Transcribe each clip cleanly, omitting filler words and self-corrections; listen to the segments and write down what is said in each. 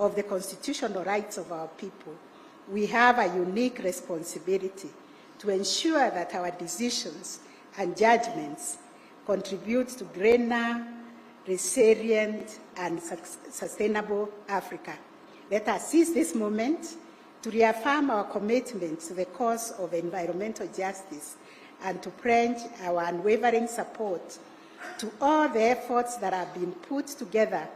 of the constitutional rights of our people, we have a unique responsibility to ensure that our decisions and judgments contribute to greener, resilient, and sustainable Africa. Let us seize this moment to reaffirm our commitment to the cause of environmental justice and to pledge our unwavering support to all the efforts that have been put together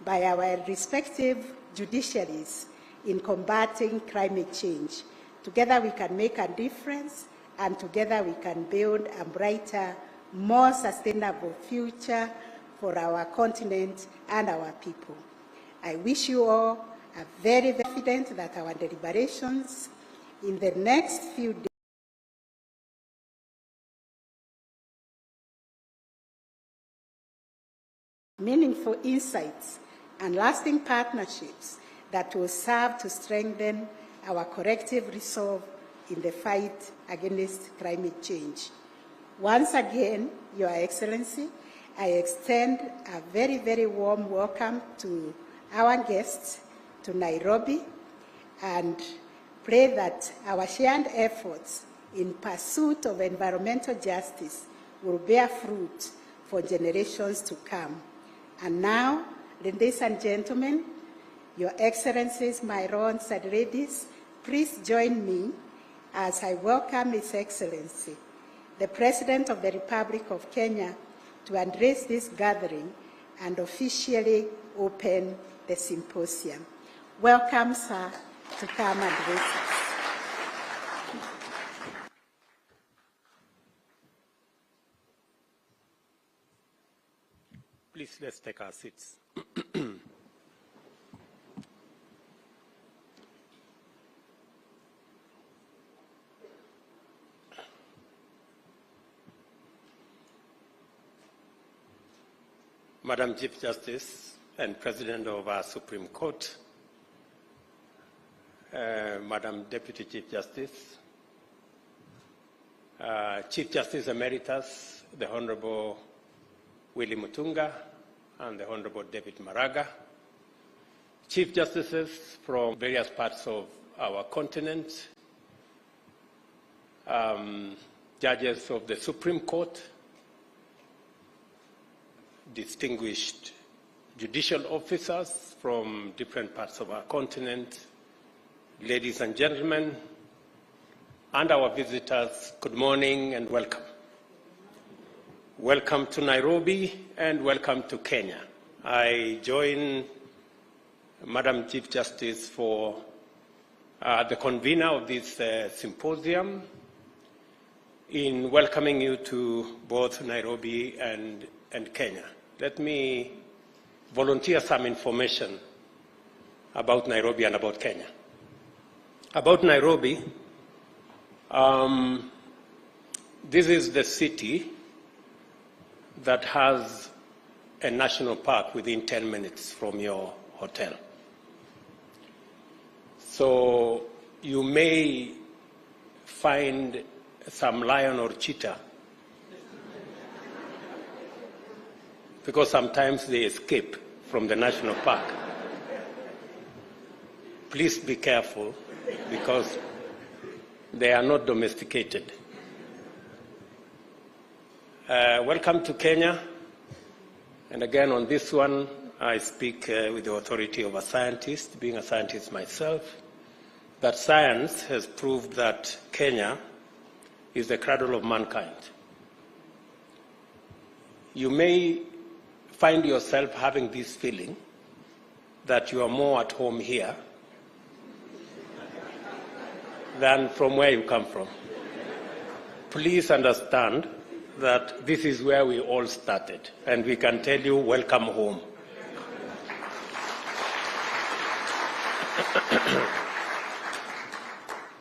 by our respective judiciaries in combating climate change. Together we can make a difference, and together we can build a brighter, more sustainable future for our continent and our people. I wish you all a very confident that our deliberations in the next few days meaningful insights and lasting partnerships that will serve to strengthen our collective resolve in the fight against climate change. Once again, Your Excellency, I extend a very, very warm welcome to our guests to Nairobi and pray that our shared efforts in pursuit of environmental justice will bear fruit for generations to come. And now, ladies and gentlemen, Your Excellencies, my lords and ladies, please join me as I welcome His Excellency, the President of the Republic of Kenya, to address this gathering and officially open the symposium. Welcome, sir, to come and address us. Please, let's take our seats. Madam Chief Justice and President of our Supreme Court, Madam Deputy Chief Justice, Chief Justice Emeritus, the Honorable Willie Mutunga and the Honorable David Maraga, Chief Justices from various parts of our continent, judges of the Supreme Court, distinguished judicial officers from different parts of our continent, ladies and gentlemen, and our visitors, good morning and welcome. Welcome to Nairobi and welcome to Kenya. I join Madam Chief Justice for the convener of this symposium in welcoming you to both Nairobi and Kenya. Let me volunteer some information about Nairobi and about Kenya. About Nairobi, this is the city that has a national park within 10 minutes from your hotel. So you may find some lion or cheetah because sometimes they escape from the national park. Please be careful because they are not domesticated. Welcome to Kenya. And again, on this one, I speak with the authority of a scientist, being a scientist myself, that science has proved that Kenya is the cradle of mankind. You may find yourself having this feeling that you are more at home here than from where you come from. Please understand that this is where we all started, and we can tell you, welcome home.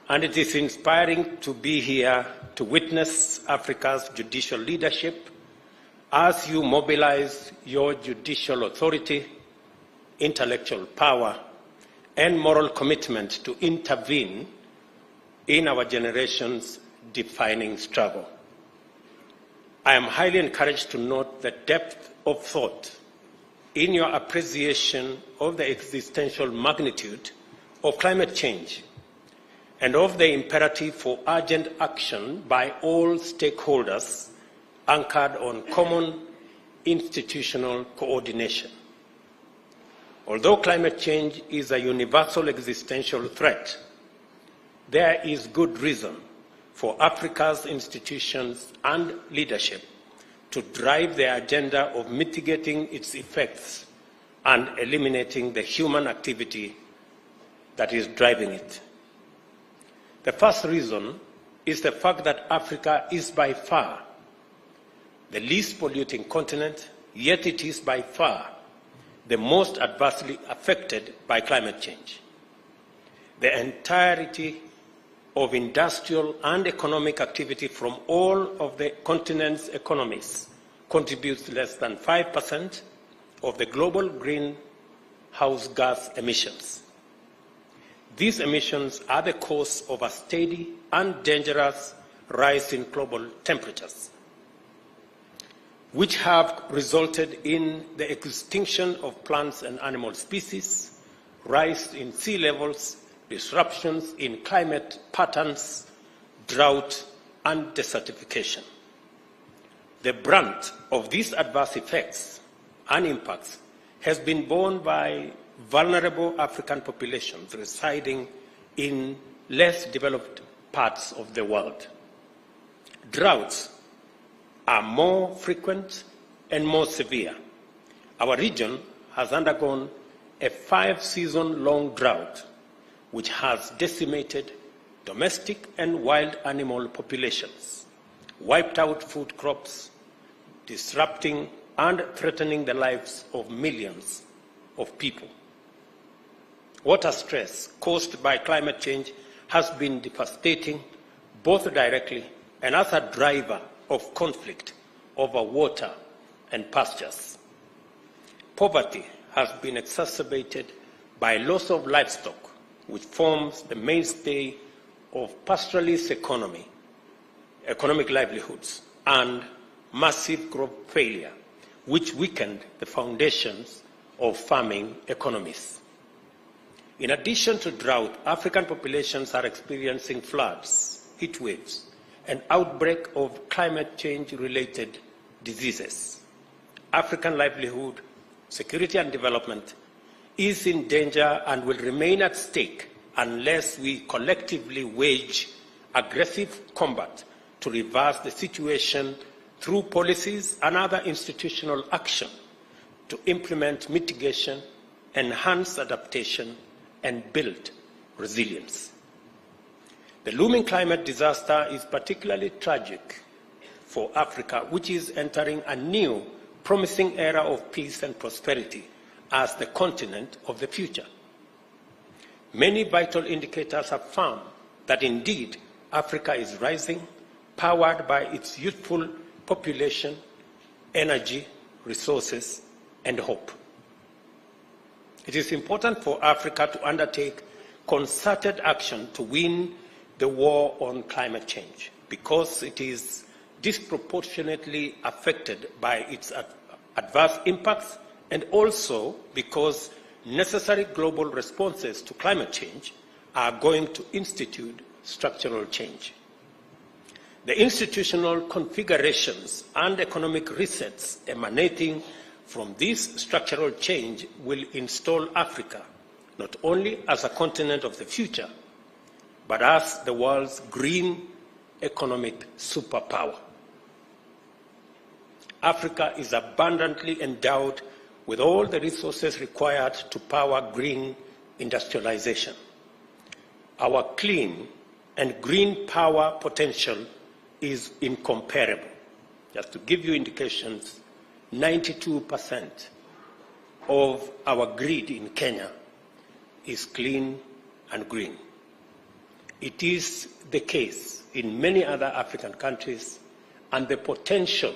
And it is inspiring to be here to witness Africa's judicial leadership as you mobilize your judicial authority, intellectual power, and moral commitment to intervene in our generation's defining struggle. I am highly encouraged to note the depth of thought, in your appreciation of the existential magnitude of climate change and of the imperative for urgent action by all stakeholders anchored on common institutional coordination. Although climate change is a universal existential threat, there is good reason for Africa's institutions and leadership to drive the agenda of mitigating its effects and eliminating the human activity that is driving it. The first reason is the fact that Africa is by far the least polluting continent, yet it is by far the most adversely affected by climate change. The entirety of industrial and economic activity from all of the continent's economies contributes less than 5% of the global greenhouse gas emissions. These emissions are the cause of a steady and dangerous rise in global temperatures, which have resulted in the extinction of plants and animal species, rise in sea levels, disruptions in climate patterns, drought, and desertification. The brunt of these adverse effects and impacts has been borne by vulnerable African populations residing in less developed parts of the world. Droughts are more frequent and more severe. Our region has undergone a 5-season-long drought, which has decimated domestic and wild animal populations, wiped out food crops, disrupting and threatening the lives of millions of people. Water stress caused by climate change has been devastating, both directly and as a driver of conflict over water and pastures. Poverty has been exacerbated by loss of livestock, which forms the mainstay of pastoralist economic livelihoods, and massive crop failure, which weakened the foundations of farming economies. In addition to drought, African populations are experiencing floods, heat waves, and outbreak of climate change-related diseases. African livelihood, security, and development is in danger and will remain at stake unless we collectively wage aggressive combat to reverse the situation through policies and other institutional action to implement mitigation, enhance adaptation, and build resilience. The looming climate disaster is particularly tragic for Africa, which is entering a new, promising era of peace and prosperity as the continent of the future. Many vital indicators affirm that indeed Africa is rising, powered by its youthful population, energy, resources, and hope. It is important for Africa to undertake concerted action to win the war on climate change because it is disproportionately affected by its adverse impacts, and also because necessary global responses to climate change are going to institute structural change. The institutional configurations and economic resets emanating from this structural change will install Africa not only as a continent of the future, but as the world's green economic superpower. Africa is abundantly endowed with all the resources required to power green industrialization. Our clean and green power potential is incomparable. Just to give you indications, 92% of our grid in Kenya is clean and green. It is the case in many other African countries, and the potential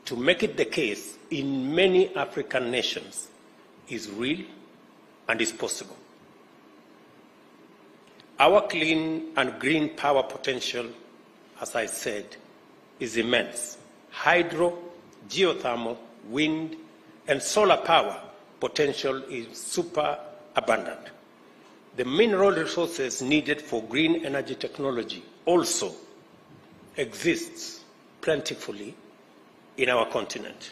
to make it the case in many African nations is real and is possible. Our clean and green power potential, as I said, is immense. Hydro, geothermal, wind, and solar power potential is super abundant. The mineral resources needed for green energy technology also exists plentifully in our continent.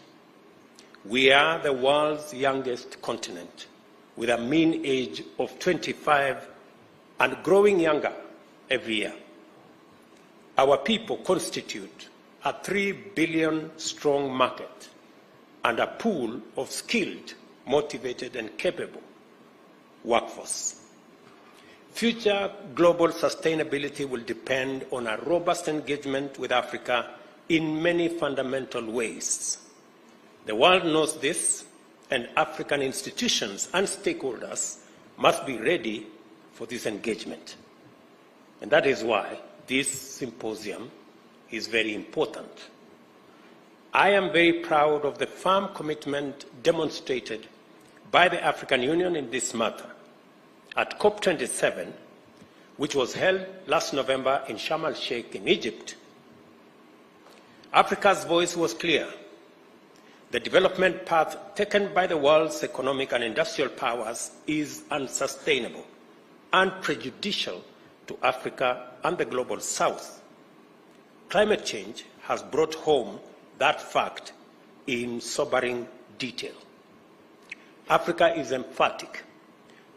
We are the world's youngest continent, with a mean age of 25 and growing younger every year. Our people constitute a 3 billion strong market and a pool of skilled, motivated, and capable workforce. Future global sustainability will depend on a robust engagement with Africa in many fundamental ways. The world knows this, and African institutions and stakeholders must be ready for this engagement. And that is why this symposium is very important. I am very proud of the firm commitment demonstrated by the African Union in this matter. At COP27, which was held last November in Sharm el-Sheikh in Egypt, Africa's voice was clear. The development path taken by the world's economic and industrial powers is unsustainable and prejudicial to Africa and the global South. Climate change has brought home that fact in sobering detail. Africa is emphatic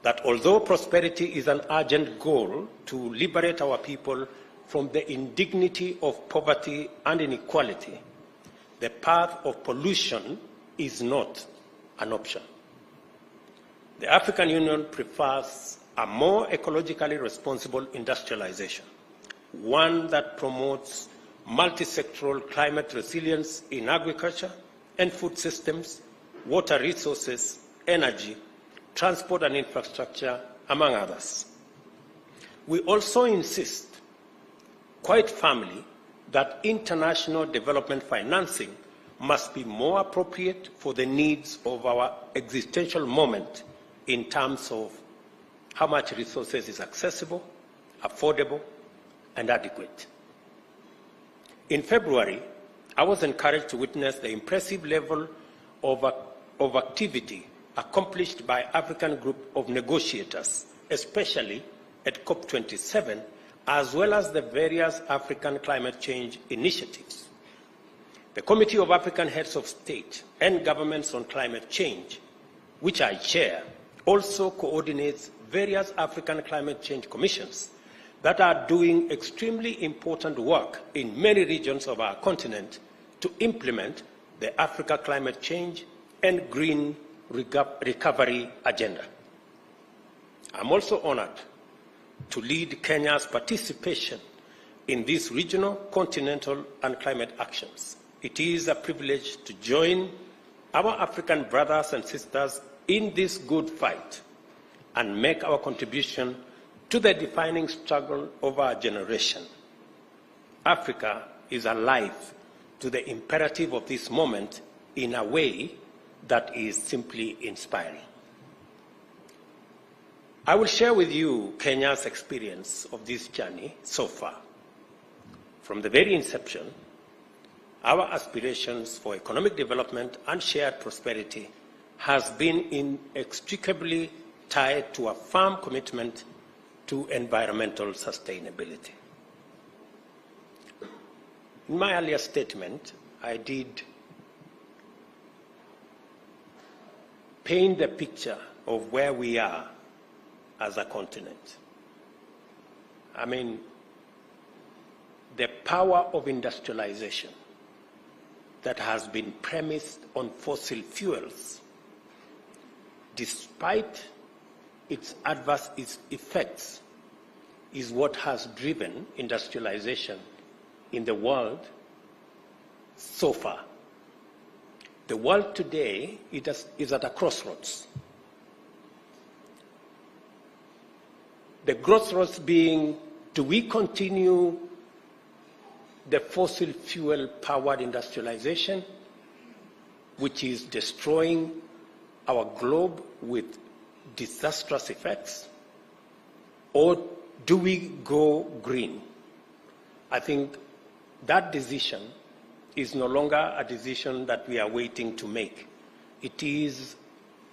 that although prosperity is an urgent goal to liberate our people from the indignity of poverty and inequality, the path of pollution is not an option. The African Union prefers a more ecologically responsible industrialization, one that promotes multi-sectoral climate resilience in agriculture and food systems, water resources, energy, transport and infrastructure, among others. We also insist, quite firmly, that international development financing must be more appropriate for the needs of our existential moment in terms of how much resources is accessible, affordable, and adequate. In February, I was encouraged to witness the impressive level of activity accomplished by African group of negotiators, especially at COP27, as well as the various African climate change initiatives. The Committee of African Heads of State and Governments on Climate Change, which I chair, also coordinates various African climate change commissions that are doing extremely important work in many regions of our continent to implement the Africa climate change and green recovery agenda. I'm also honored to lead Kenya's participation in these regional, continental, and climate actions. It is a privilege to join our African brothers and sisters in this good fight and make our contribution to the defining struggle of our generation. Africa is alive to the imperative of this moment in a way that is simply inspiring. I will share with you Kenya's experience of this journey so far. From the very inception, our aspirations for economic development and shared prosperity has been inextricably tied to a firm commitment to environmental sustainability. In my earlier statement, I did paint the picture of where we are as a continent. I mean, the power of industrialization that has been premised on fossil fuels, despite its adverse effects, is what has driven industrialization in the world so far. The world today is at a crossroads. The crossroads being, do we continue the fossil fuel powered industrialization, which is destroying our globe with disastrous effects, or do we go green? I think that decision is no longer a decision that we are waiting to make. It is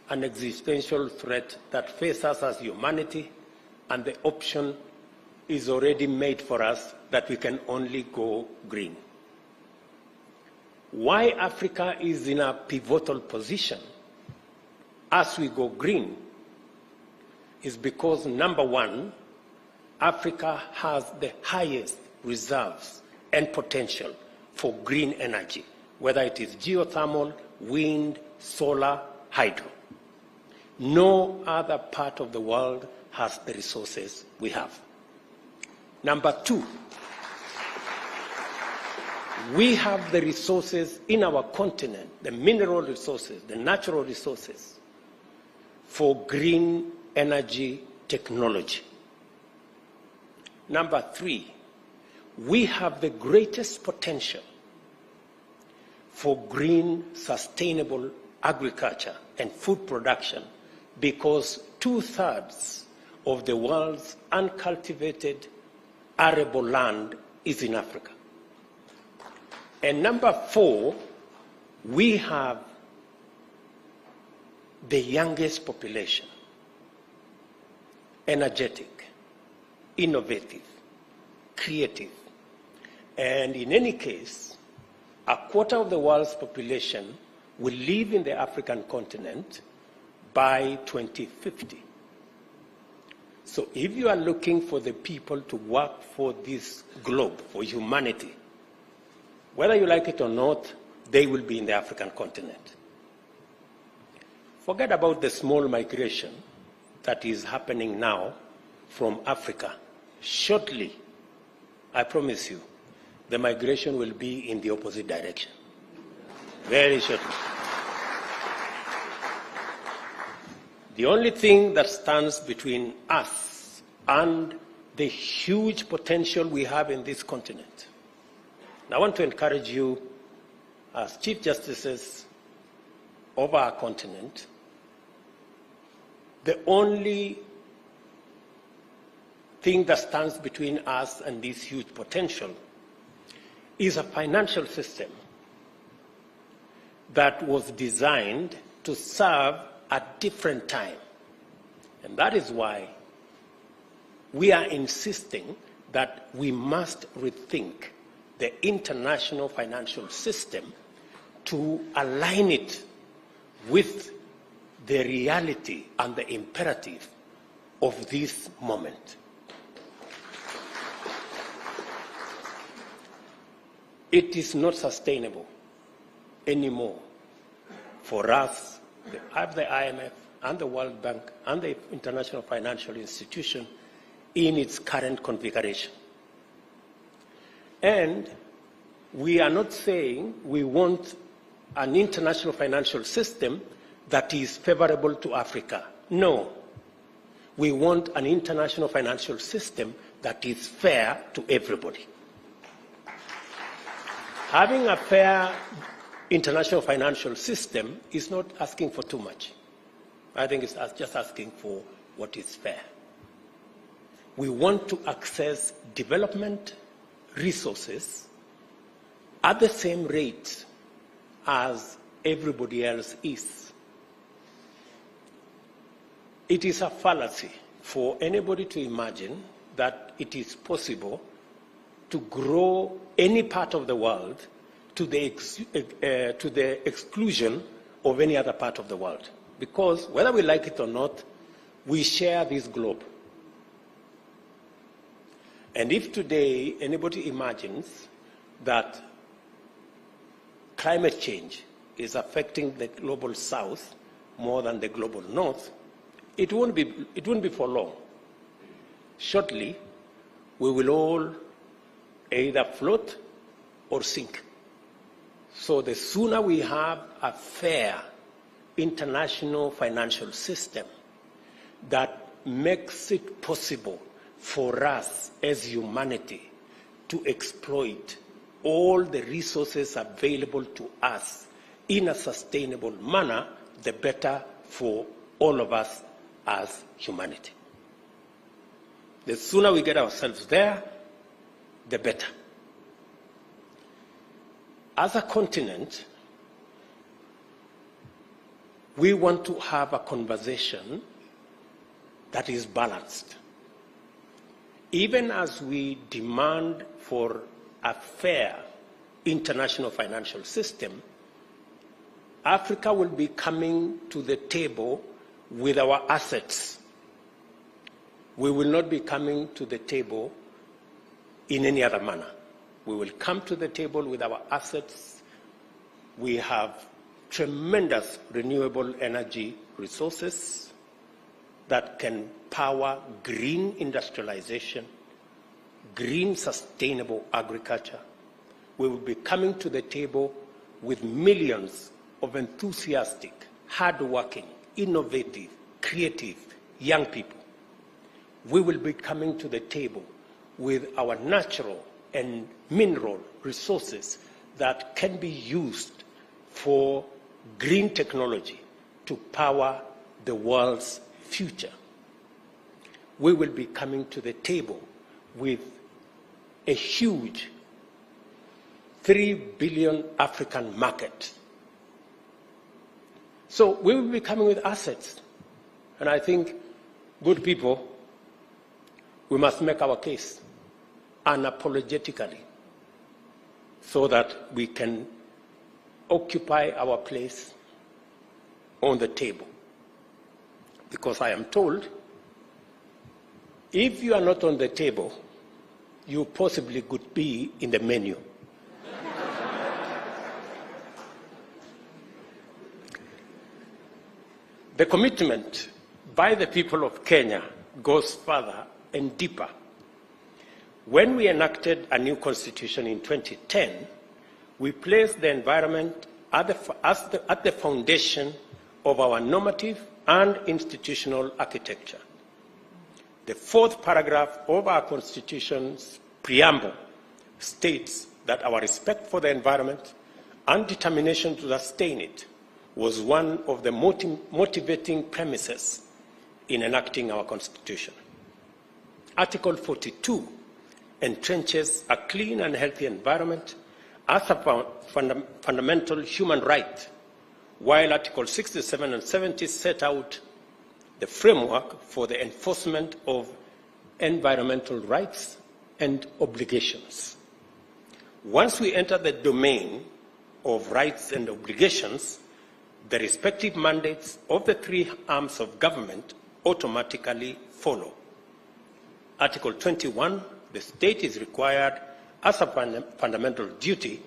an existential threat that faces us as humanity, and the option is already made for us that we can only go green. Why Africa is in a pivotal position as we go green is because, number one, Africa has the highest reserves and potential for green energy, whether it is geothermal, wind, solar, hydro. No other part of the world has the resources we have. Number two, we have the resources in our continent, the mineral resources, the natural resources, for green energy technology. Number three, we have the greatest potential for green, sustainable agriculture and food production because 2/3 of the world's uncultivated arable land is in Africa. And number four, we have the youngest population, energetic, innovative, creative. And in any case, 1/4 of the world's population will live in the African continent by 2050. So if you are looking for the people to work for this globe, for humanity, whether you like it or not, they will be in the African continent. Forget about the small migration that is happening now from Africa. Shortly, I promise you, the migration will be in the opposite direction. Very shortly. The only thing that stands between us and the huge potential we have in this continent. And I want to encourage you, as Chief Justices of our continent, the only thing that stands between us and this huge potential is a financial system that was designed to serve a different time. And that is why we are insisting that we must rethink the international financial system to align it with the reality and the imperative of this moment. It is not sustainable anymore for us, the IMF and the World Bank and the International Financial Institution in its current configuration. And we are not saying we want an international financial system that is favorable to Africa. No. We want an international financial system that is fair to everybody. Having a fair international financial system is not asking for too much. I think it's just asking for what is fair. We want to access development resources at the same rate as everybody else is. It is a fallacy for anybody to imagine that it is possible to grow any part of the world to the exclusion of any other part of the world. Because whether we like it or not, we share this globe. And if today anybody imagines that climate change is affecting the global south more than the global north, it won't be for long. Shortly, we will all either float or sink. So the sooner we have a fair international financial system that makes it possible for us as humanity to exploit all the resources available to us in a sustainable manner, the better for all of us as humanity. The sooner we get ourselves there, the better. As a continent, we want to have a conversation that is balanced. Even as we demand for a fair international financial system, Africa will be coming to the table with our assets. We will not be coming to the table in any other manner. We will come to the table with our assets. We have tremendous renewable energy resources that can power green industrialization, green sustainable agriculture. We will be coming to the table with millions of enthusiastic, hardworking, innovative, creative young people. We will be coming to the table with our natural and mineral resources that can be used for green technology to power the world's future. We will be coming to the table with a huge 3 billion African market. So we will be coming with assets. And I think, good people, we must make our case unapologetically so that we can occupy our place on the table. Because I am told, if you are not on the table, you possibly could be in the menu. The commitment by the people of Kenya goes further and deeper. When we enacted a new constitution in 2010, we placed the environment at the foundation of our normative and institutional architecture. The fourth paragraph of our Constitution's preamble states that our respect for the environment and determination to sustain it was one of the motivating premises in enacting our Constitution. Article 42 entrenches a clean and healthy environment as a fundamental human right, while Article 67 and 70 set out the framework for the enforcement of environmental rights and obligations. Once we enter the domain of rights and obligations, the respective mandates of the three arms of government automatically follow. Article 21, the state is required as a fundamental duty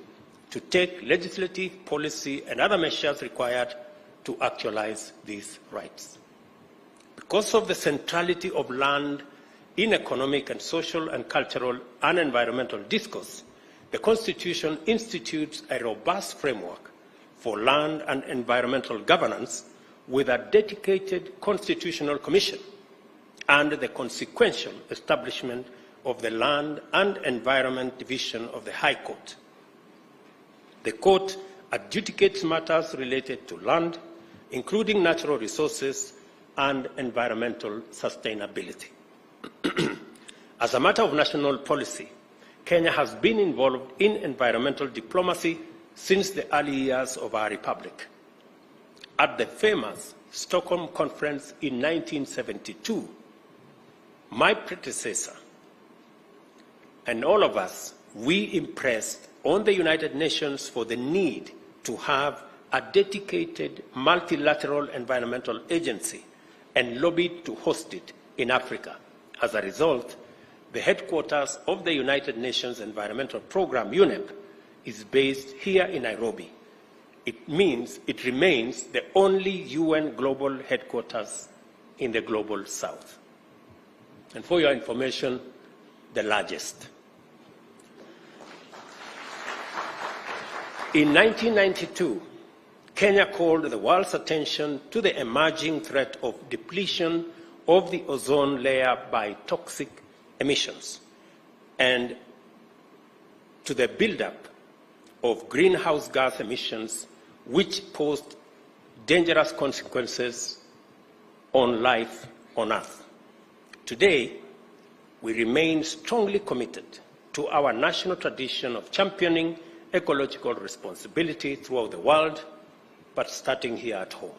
to take legislative, policy, and other measures required to actualize these rights. Because of the centrality of land in economic and social and cultural and environmental discourse, the Constitution institutes a robust framework for land and environmental governance with a dedicated constitutional commission and the consequential establishment of the Land and Environment Division of the High Court. The Court adjudicates matters related to land, including natural resources and environmental sustainability. As a matter of national policy, Kenya has been involved in environmental diplomacy since the early years of our republic. At the famous Stockholm Conference in 1972, my predecessor and all of us, we impressed on the United Nations for the need to have a dedicated multilateral environmental agency and lobbied to host it in Africa. As a result, the headquarters of the United Nations Environmental Programme, UNEP, is based here in Nairobi. It means it remains the only UN global headquarters in the global south. And for your information, the largest. In 1992, Kenya called the world's attention to the emerging threat of depletion of the ozone layer by toxic emissions and to the buildup of greenhouse gas emissions, which posed dangerous consequences on life on Earth. Today, we remain strongly committed to our national tradition of championing ecological responsibility throughout the world, but starting here at home.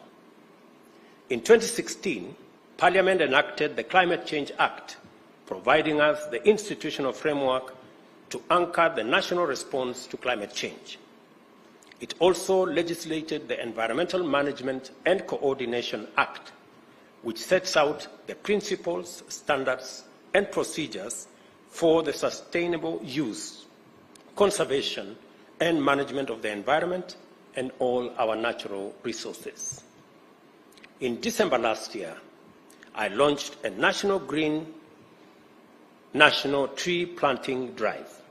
In 2016, Parliament enacted the Climate Change Act, providing us the institutional framework to anchor the national response to climate change. It also legislated the Environmental Management and Coordination Act, which sets out the principles, standards, and procedures for the sustainable use, conservation, and management of the environment and all our natural resources. In December last year, I launched a national green national tree planting drive.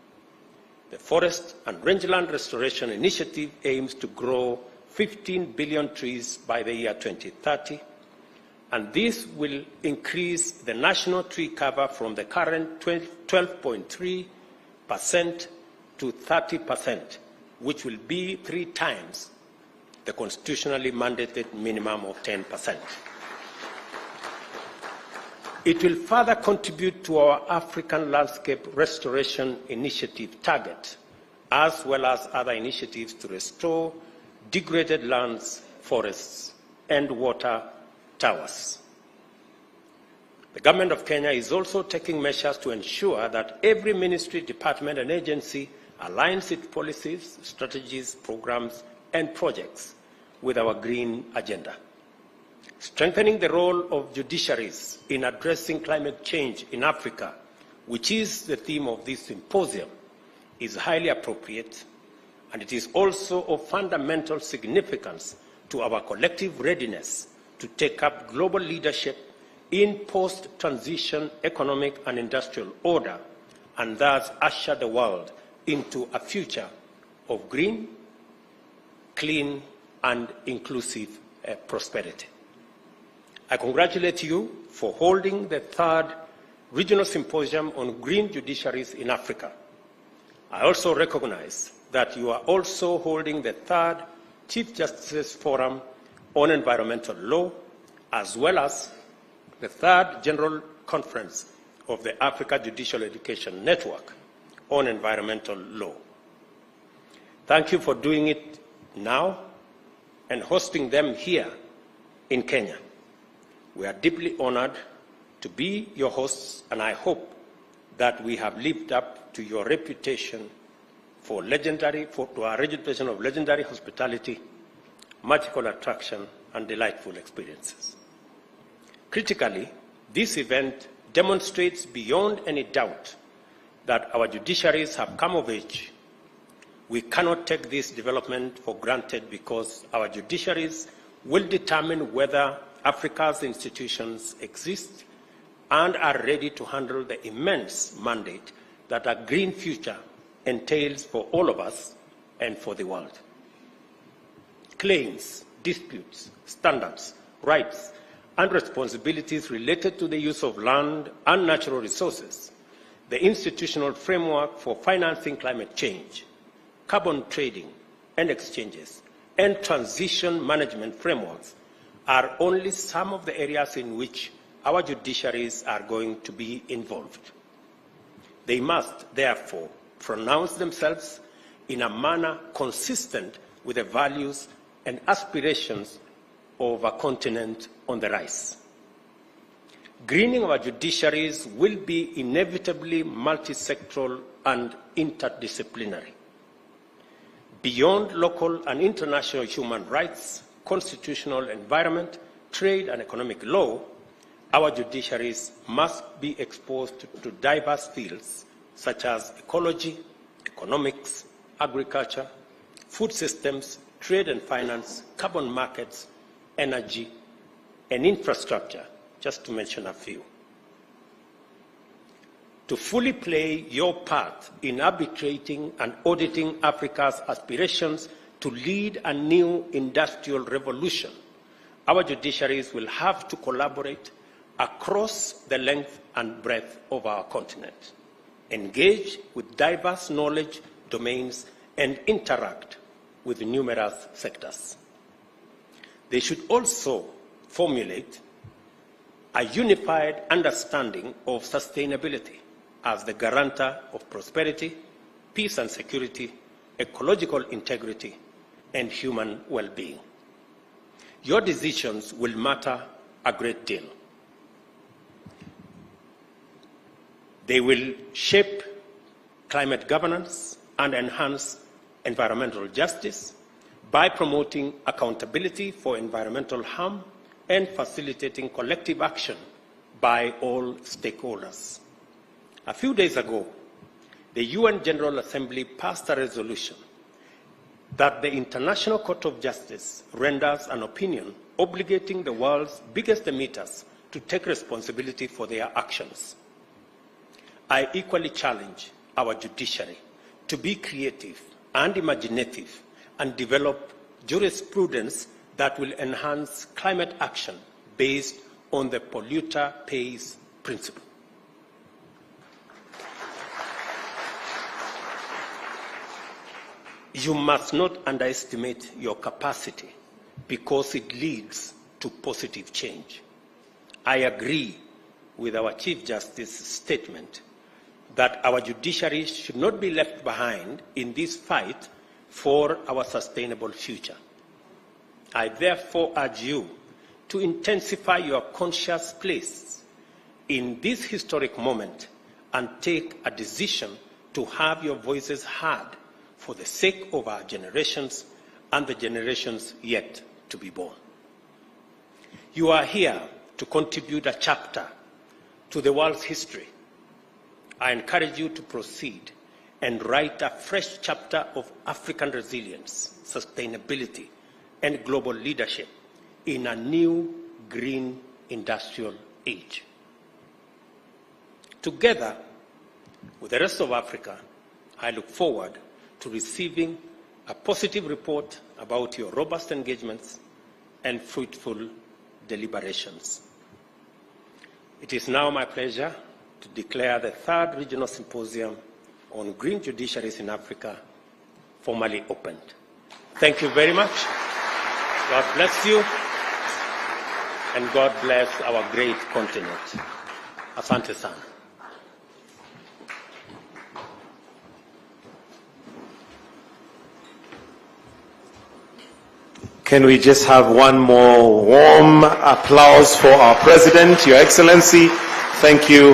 The Forest and Rangeland Restoration Initiative aims to grow 15 billion trees by the year 2030, and this will increase the national tree cover from the current 12.3% to 30%, which will be 3 times the constitutionally mandated minimum of 10%. It will further contribute to our African Landscape Restoration Initiative target, as well as other initiatives to restore degraded lands, forests, and water towers. The Government of Kenya is also taking measures to ensure that every ministry, department, and agency aligns its policies, strategies, programs, and projects with our green agenda. Strengthening the role of judiciaries in addressing climate change in Africa, which is the theme of this symposium, is highly appropriate, and it is also of fundamental significance to our collective readiness to take up global leadership in post-transition economic and industrial order, and thus usher the world into a future of green, clean, and inclusive prosperity. I congratulate you for holding the 3rd Regional Symposium on Green Judiciaries in Africa. I also recognize that you are also holding the 3rd Chief Justices Forum on Environmental Law, as well as the 3rd General Conference of the Africa Judicial Education Network on Environmental Law. Thank you for doing it now and hosting them here in Kenya. We are deeply honored to be your hosts, and I hope that we have lived up to your reputation to our reputation of legendary hospitality, magical attraction, and delightful experiences. Critically, this event demonstrates beyond any doubt that our judiciaries have come of age. We cannot take this development for granted because our judiciaries will determine whether Africa's institutions exist and are ready to handle the immense mandate that a green future entails for all of us and for the world. Claims, disputes, standards, rights, and responsibilities related to the use of land and natural resources, the institutional framework for financing climate change, carbon trading and exchanges, and transition management frameworks are only some of the areas in which our judiciaries are going to be involved. They must, therefore, pronounce themselves in a manner consistent with the values and aspirations of a continent on the rise. Greening our judiciaries will be inevitably multi-sectoral and interdisciplinary. Beyond local and international human rights, constitutional, environment, trade, and economic law, our judiciaries must be exposed to diverse fields such as ecology, economics, agriculture, food systems, trade and finance, carbon markets, energy, and infrastructure, just to mention a few. To fully play your part in arbitrating and auditing Africa's aspirations to lead a new industrial revolution, our judiciaries will have to collaborate across the length and breadth of our continent, engage with diverse knowledge domains, and interact with numerous sectors. They should also formulate a unified understanding of sustainability as the guarantor of prosperity, peace and security, ecological integrity, and human well-being. your decisions will matter a great deal. They will shape climate governance and enhance environmental justice by promoting accountability for environmental harm and facilitating collective action by all stakeholders. A few days ago, the UN General Assembly passed a resolution that the International Court of Justice renders an opinion obligating the world's biggest emitters to take responsibility for their actions. I equally challenge our judiciary to be creative and imaginative and develop jurisprudence that will enhance climate action based on the polluter pays principle. You must not underestimate your capacity because it leads to positive change. I agree with our Chief Justice's statement that our judiciary should not be left behind in this fight for our sustainable future. I therefore urge you to intensify your conscious place in this historic moment and take a decision to have your voices heard for the sake of our generations and the generations yet to be born. You are here to contribute a chapter to the world's history. I encourage you to proceed and write a fresh chapter of African resilience, sustainability, and global leadership in a new green industrial age. Together with the rest of Africa, I look forward to receiving a positive report about your robust engagements and fruitful deliberations. It is now my pleasure to declare the third regional symposium on green judiciaries in Africa formally opened. Thank you very much. God bless you, and God bless our great continent. Asante sana. Can we just have one more warm applause for our President, Your Excellency? Thank you.